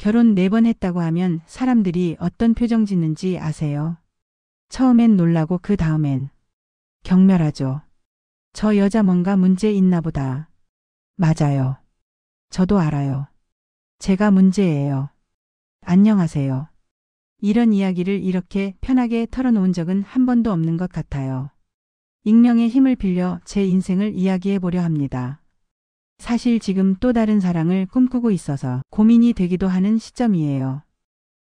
결혼 4번 했다고 하면 사람들이 어떤 표정 짓는지 아세요? 처음엔 놀라고 그 다음엔 경멸하죠. 저 여자 뭔가 문제 있나 보다. 맞아요. 저도 알아요. 제가 문제예요. 안녕하세요. 이런 이야기를 이렇게 편하게 털어놓은 적은 한 번도 없는 것 같아요. 익명의 힘을 빌려 제 인생을 이야기해 보려 합니다. 사실 지금 또 다른 사랑을 꿈꾸고 있어서 고민이 되기도 하는 시점이에요.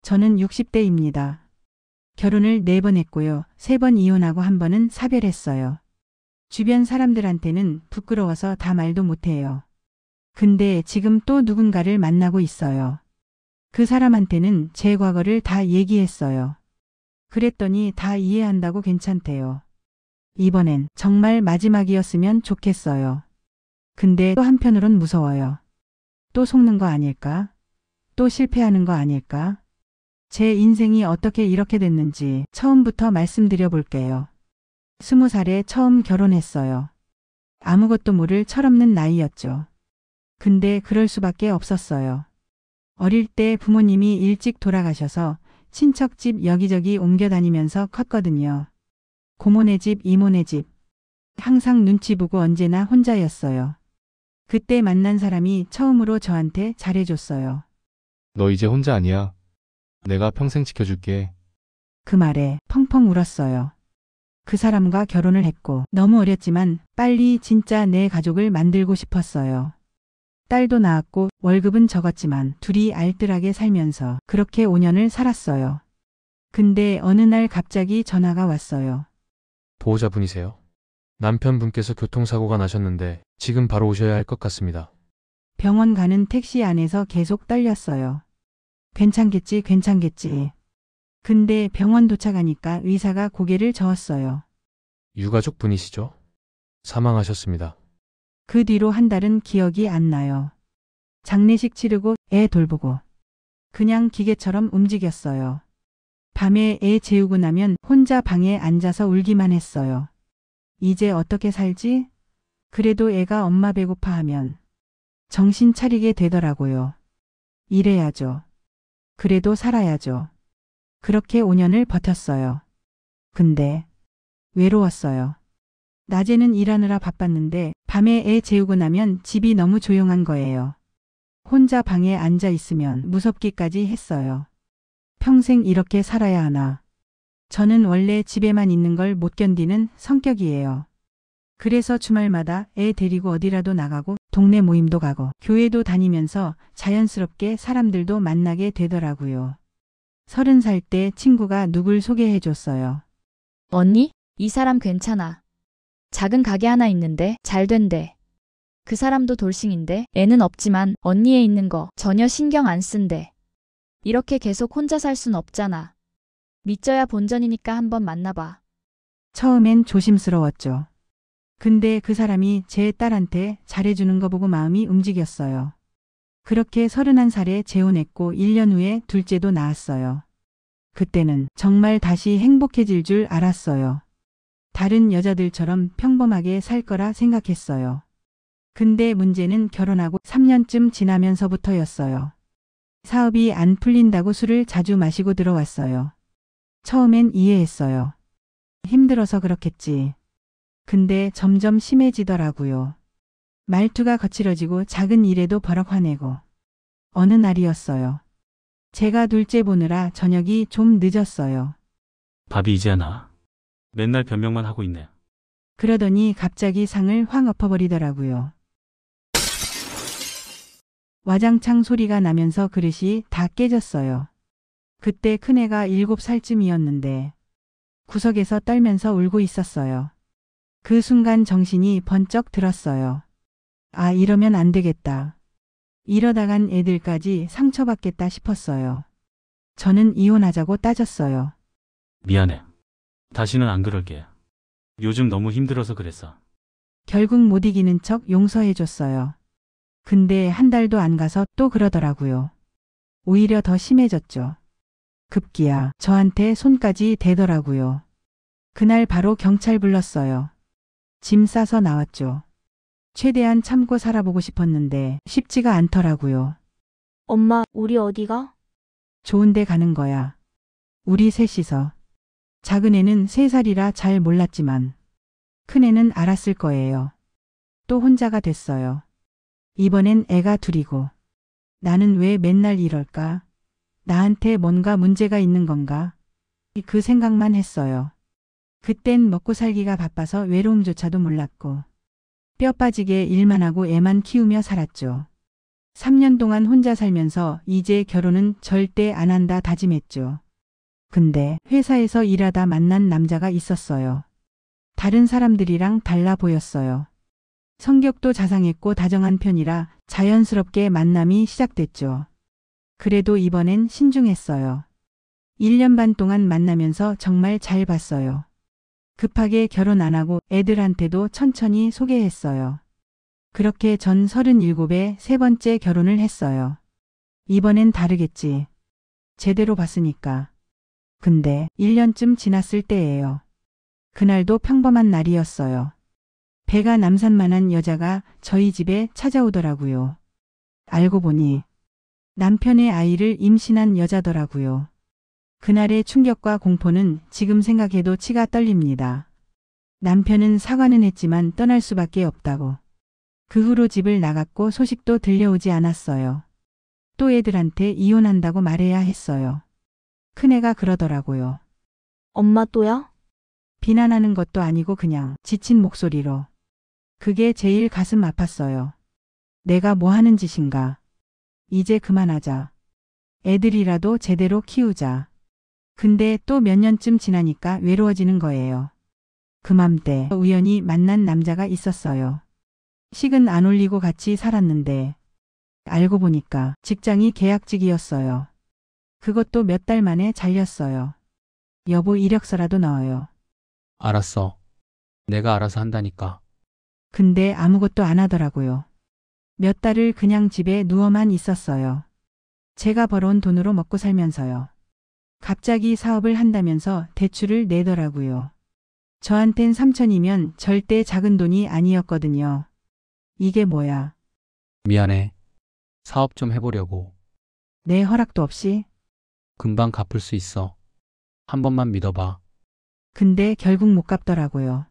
저는 60대입니다. 결혼을 4번 했고요. 3번 이혼하고 1번은 사별했어요. 주변 사람들한테는 부끄러워서 다 말도 못해요. 근데 지금 또 누군가를 만나고 있어요. 그 사람한테는 제 과거를 다 얘기했어요. 그랬더니 다 이해한다고 괜찮대요. 이번엔 정말 마지막이었으면 좋겠어요. 근데 또 한편으론 무서워요. 또 속는 거 아닐까? 또 실패하는 거 아닐까? 제 인생이 어떻게 이렇게 됐는지 처음부터 말씀드려 볼게요. 20살에 처음 결혼했어요. 아무것도 모를 철없는 나이였죠. 근데 그럴 수밖에 없었어요. 어릴 때 부모님이 일찍 돌아가셔서 친척집 여기저기 옮겨 다니면서 컸거든요. 고모네 집, 이모네 집. 항상 눈치 보고 언제나 혼자였어요. 그때 만난 사람이 처음으로 저한테 잘해줬어요. 너 이제 혼자 아니야. 내가 평생 지켜줄게. 그 말에 펑펑 울었어요. 그 사람과 결혼을 했고 너무 어렸지만 빨리 진짜 내 가족을 만들고 싶었어요. 딸도 낳았고 월급은 적었지만 둘이 알뜰하게 살면서 그렇게 5년을 살았어요. 근데 어느 날 갑자기 전화가 왔어요. 보호자분이세요? 남편분께서 교통사고가 나셨는데 지금 바로 오셔야 할 것 같습니다. 병원 가는 택시 안에서 계속 떨렸어요. 괜찮겠지, 괜찮겠지. 근데 병원 도착하니까 의사가 고개를 저었어요. 유가족 분이시죠? 사망하셨습니다. 그 뒤로 한 달은 기억이 안 나요. 장례식 치르고 애 돌보고 그냥 기계처럼 움직였어요. 밤에 애 재우고 나면 혼자 방에 앉아서 울기만 했어요. 이제 어떻게 살지? 그래도 애가 엄마 배고파하면 정신 차리게 되더라고요. 일해야죠. 그래도 살아야죠. 그렇게 5년을 버텼어요. 근데 외로웠어요. 낮에는 일하느라 바빴는데 밤에 애 재우고 나면 집이 너무 조용한 거예요. 혼자 방에 앉아 있으면 무섭기까지 했어요. 평생 이렇게 살아야 하나. 저는 원래 집에만 있는 걸 못 견디는 성격이에요. 그래서 주말마다 애 데리고 어디라도 나가고 동네 모임도 가고 교회도 다니면서 자연스럽게 사람들도 만나게 되더라고요. 30살 때 친구가 누굴 소개해 줬어요. 언니? 이 사람 괜찮아. 작은 가게 하나 있는데 잘 된대. 그 사람도 돌싱인데 애는 없지만 언니애 있는 거 전혀 신경 안 쓴대. 이렇게 계속 혼자 살 순 없잖아. 믿져야 본전이니까 한번 만나봐. 처음엔 조심스러웠죠. 근데 그 사람이 제 딸한테 잘해주는 거 보고 마음이 움직였어요. 그렇게 31살에 재혼했고 1년 후에 둘째도 낳았어요. 그때는 정말 다시 행복해질 줄 알았어요. 다른 여자들처럼 평범하게 살 거라 생각했어요. 근데 문제는 결혼하고 3년쯤 지나면서부터였어요. 사업이 안 풀린다고 술을 자주 마시고 들어왔어요. 처음엔 이해했어요. 힘들어서 그렇겠지. 근데 점점 심해지더라고요. 말투가 거칠어지고 작은 일에도 버럭 화내고. 어느 날이었어요. 제가 둘째 보느라 저녁이 좀 늦었어요. 밥이 이제야 나와. 맨날 변명만 하고 있네. 그러더니 갑자기 상을 확 엎어버리더라고요. 와장창 소리가 나면서 그릇이 다 깨졌어요. 그때 큰애가 7살쯤이었는데 구석에서 떨면서 울고 있었어요. 그 순간 정신이 번쩍 들었어요. 아, 이러면 안 되겠다. 이러다간 애들까지 상처받겠다 싶었어요. 저는 이혼하자고 따졌어요. 미안해. 다시는 안 그럴게. 요즘 너무 힘들어서 그랬어. 결국 못 이기는 척 용서해줬어요. 근데 한 달도 안 가서 또 그러더라고요. 오히려 더 심해졌죠. 급기야 저한테 손까지 대더라고요. 그날 바로 경찰 불렀어요. 짐 싸서 나왔죠. 최대한 참고 살아보고 싶었는데 쉽지가 않더라고요. 엄마, 우리 어디가? 좋은 데 가는 거야. 우리 셋이서. 작은 애는 3살이라 잘 몰랐지만 큰 애는 알았을 거예요. 또 혼자가 됐어요. 이번엔 애가 둘이고. 나는 왜 맨날 이럴까? 나한테 뭔가 문제가 있는 건가? 그 생각만 했어요. 그땐 먹고 살기가 바빠서 외로움조차도 몰랐고 뼈 빠지게 일만 하고 애만 키우며 살았죠. 3년 동안 혼자 살면서 이제 결혼은 절대 안 한다 다짐했죠. 근데 회사에서 일하다 만난 남자가 있었어요. 다른 사람들이랑 달라 보였어요. 성격도 자상했고 다정한 편이라 자연스럽게 만남이 시작됐죠. 그래도 이번엔 신중했어요. 1년 반 동안 만나면서 정말 잘 봤어요. 급하게 결혼 안 하고 애들한테도 천천히 소개했어요. 그렇게 전 37에 3번째 결혼을 했어요. 이번엔 다르겠지. 제대로 봤으니까. 근데 1년쯤 지났을 때예요. 그날도 평범한 날이었어요. 배가 남산만한 여자가 저희 집에 찾아오더라고요. 알고 보니 남편의 아이를 임신한 여자더라고요. 그날의 충격과 공포는 지금 생각해도 치가 떨립니다. 남편은 사과는 했지만 떠날 수밖에 없다고. 그 후로 집을 나갔고 소식도 들려오지 않았어요. 또 애들한테 이혼한다고 말해야 했어요. 큰애가 그러더라고요. 엄마 또야? 비난하는 것도 아니고 그냥 지친 목소리로. 그게 제일 가슴 아팠어요. 내가 뭐 하는 짓인가. 이제 그만하자. 애들이라도 제대로 키우자. 근데 또 몇 년쯤 지나니까 외로워지는 거예요. 그맘때 우연히 만난 남자가 있었어요. 식은 안 올리고 같이 살았는데 알고 보니까 직장이 계약직이었어요. 그것도 몇 달 만에 잘렸어요. 여보 이력서라도 넣어요. 알았어. 내가 알아서 한다니까. 근데 아무것도 안 하더라고요. 몇 달을 그냥 집에 누워만 있었어요. 제가 벌어온 돈으로 먹고 살면서요. 갑자기 사업을 한다면서 대출을 내더라고요. 저한텐 3천이면 절대 작은 돈이 아니었거든요. 이게 뭐야? 미안해. 사업 좀 해보려고. 내 허락도 없이? 금방 갚을 수 있어. 한 번만 믿어봐. 근데 결국 못 갚더라고요.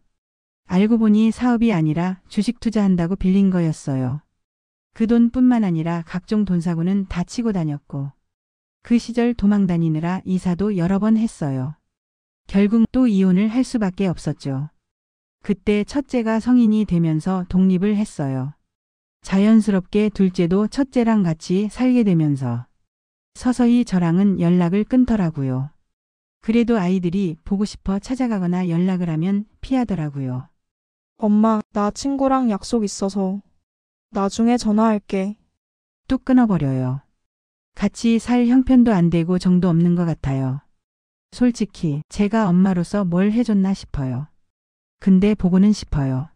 알고 보니 사업이 아니라 주식 투자한다고 빌린 거였어요. 그 돈뿐만 아니라 각종 돈 사고는 다 치고 다녔고 그 시절 도망 다니느라 이사도 여러 번 했어요. 결국 또 이혼을 할 수밖에 없었죠. 그때 첫째가 성인이 되면서 독립을 했어요. 자연스럽게 둘째도 첫째랑 같이 살게 되면서 서서히 저랑은 연락을 끊더라고요. 그래도 아이들이 보고 싶어 찾아가거나 연락을 하면 피하더라고요. 엄마, 나 친구랑 약속 있어서 나중에 전화할게. 뚝 끊어버려요. 같이 살 형편도 안 되고 정도 없는 것 같아요. 솔직히 제가 엄마로서 뭘 해줬나 싶어요. 근데 보고는 싶어요.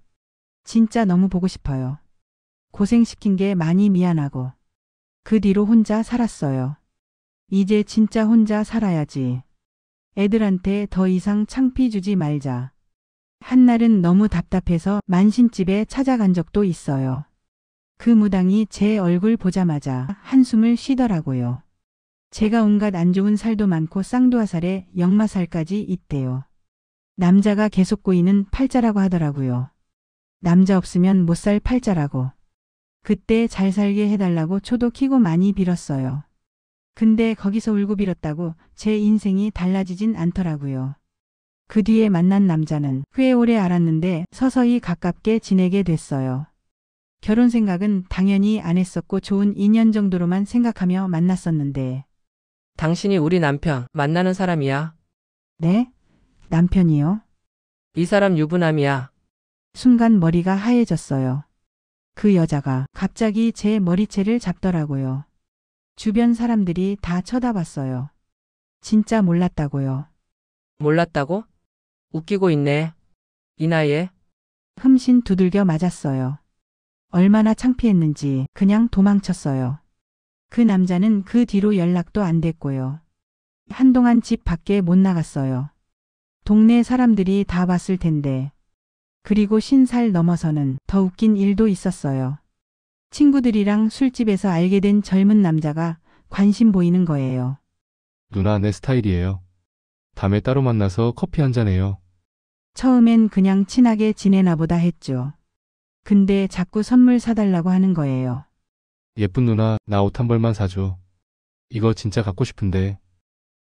진짜 너무 보고 싶어요. 고생시킨 게 많이 미안하고 그 뒤로 혼자 살았어요. 이제 진짜 혼자 살아야지. 애들한테 더 이상 창피 주지 말자. 한날은 너무 답답해서 만신집에 찾아간 적도 있어요. 그 무당이 제 얼굴 보자마자 한숨을 쉬더라고요. 제가 온갖 안 좋은 살도 많고 쌍두아살에 역마살까지 있대요. 남자가 계속 꼬이는 팔자라고 하더라고요. 남자 없으면 못 살 팔자라고. 그때 잘 살게 해달라고 초도 키고 많이 빌었어요. 근데 거기서 울고 빌었다고 제 인생이 달라지진 않더라고요. 그 뒤에 만난 남자는 꽤 오래 알았는데 서서히 가깝게 지내게 됐어요. 결혼 생각은 당연히 안 했었고 좋은 인연 정도로만 생각하며 만났었는데. 당신이 우리 남편 만나는 사람이야. 네? 남편이요? 이 사람 유부남이야. 순간 머리가 하얘졌어요. 그 여자가 갑자기 제 머리채를 잡더라고요. 주변 사람들이 다 쳐다봤어요. 진짜 몰랐다고요. 몰랐다고? 웃기고 있네. 이 나이에? 흠신 두들겨 맞았어요. 얼마나 창피했는지 그냥 도망쳤어요. 그 남자는 그 뒤로 연락도 안 됐고요. 한동안 집 밖에 못 나갔어요. 동네 사람들이 다 봤을 텐데. 그리고 50살 넘어서는 더 웃긴 일도 있었어요. 친구들이랑 술집에서 알게 된 젊은 남자가 관심 보이는 거예요. 누나 내 스타일이에요. 다음에 따로 만나서 커피 한잔 해요. 처음엔 그냥 친하게 지내나 보다 했죠. 근데 자꾸 선물 사달라고 하는 거예요. 예쁜 누나 나 옷 한 벌만 사줘. 이거 진짜 갖고 싶은데.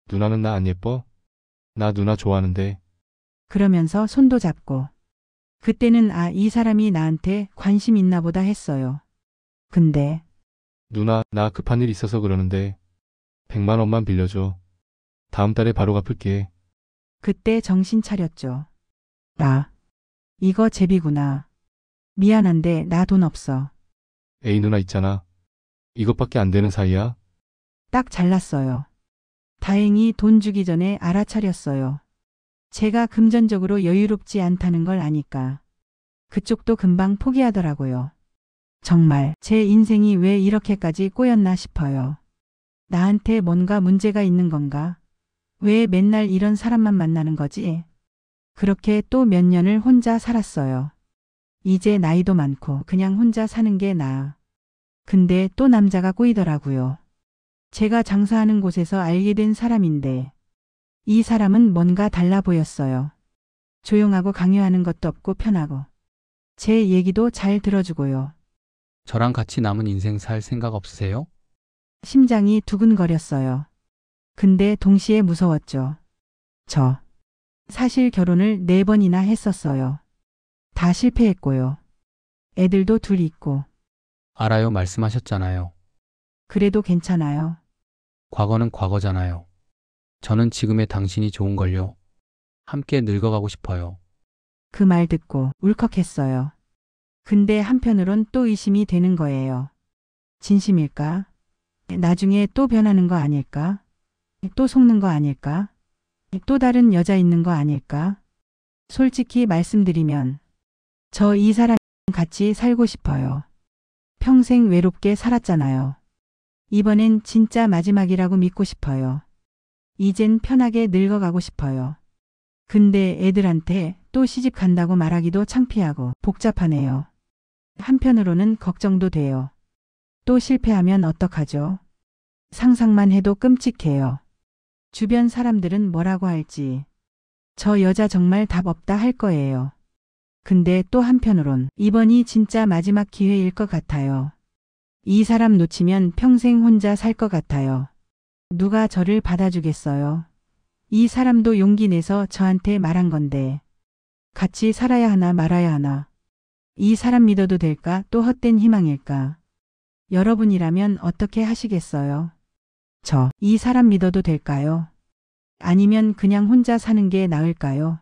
누나는 나 안 예뻐? 나 누나 좋아하는데. 그러면서 손도 잡고. 그때는 이 사람이 나한테 관심 있나 보다 했어요. 근데 누나 나 급한 일 있어서 그러는데 100만 원만 빌려줘. 다음 달에 바로 갚을게. 그때 정신 차렸죠. 이거 제비구나. 미안한데 나 돈 없어. 에이 누나 있잖아. 이것밖에 안 되는 사이야? 딱 잘랐어요. 다행히 돈 주기 전에 알아차렸어요. 제가 금전적으로 여유롭지 않다는 걸 아니까. 그쪽도 금방 포기하더라고요. 정말 제 인생이 왜 이렇게까지 꼬였나 싶어요. 나한테 뭔가 문제가 있는 건가? 왜 맨날 이런 사람만 만나는 거지? 그렇게 또 몇 년을 혼자 살았어요. 이제 나이도 많고 그냥 혼자 사는 게 나아. 근데 또 남자가 꼬이더라고요. 제가 장사하는 곳에서 알게 된 사람인데 이 사람은 뭔가 달라 보였어요. 조용하고 강요하는 것도 없고 편하고 제 얘기도 잘 들어주고요. 저랑 같이 남은 인생 살 생각 없으세요? 심장이 두근거렸어요. 근데 동시에 무서웠죠. 사실 결혼을 4번이나 했었어요. 다 실패했고요. 애들도 둘 있고. 알아요, 말씀하셨잖아요. 그래도 괜찮아요. 과거는 과거잖아요. 저는 지금의 당신이 좋은걸요. 함께 늙어가고 싶어요. 그 말 듣고 울컥했어요. 근데 한편으론 또 의심이 되는 거예요. 진심일까? 나중에 또 변하는 거 아닐까? 또 속는 거 아닐까? 또 다른 여자 있는 거 아닐까? 솔직히 말씀드리면 저 이 사람 같이 살고 싶어요. 평생 외롭게 살았잖아요. 이번엔 진짜 마지막이라고 믿고 싶어요. 이젠 편하게 늙어가고 싶어요. 근데 애들한테 또 시집 간다고 말하기도 창피하고 복잡하네요. 한편으로는 걱정도 돼요. 또 실패하면 어떡하죠? 상상만 해도 끔찍해요. 주변 사람들은 뭐라고 할지. 저 여자 정말 답 없다 할 거예요. 근데 또 한편으론 이번이 진짜 마지막 기회일 것 같아요. 이 사람 놓치면 평생 혼자 살 것 같아요. 누가 저를 받아주겠어요? 이 사람도 용기 내서 저한테 말한 건데. 같이 살아야 하나 말아야 하나. 이 사람 믿어도 될까? 또 헛된 희망일까? 여러분이라면 어떻게 하시겠어요? 이 사람 믿어도 될까요? 아니면 그냥 혼자 사는 게 나을까요?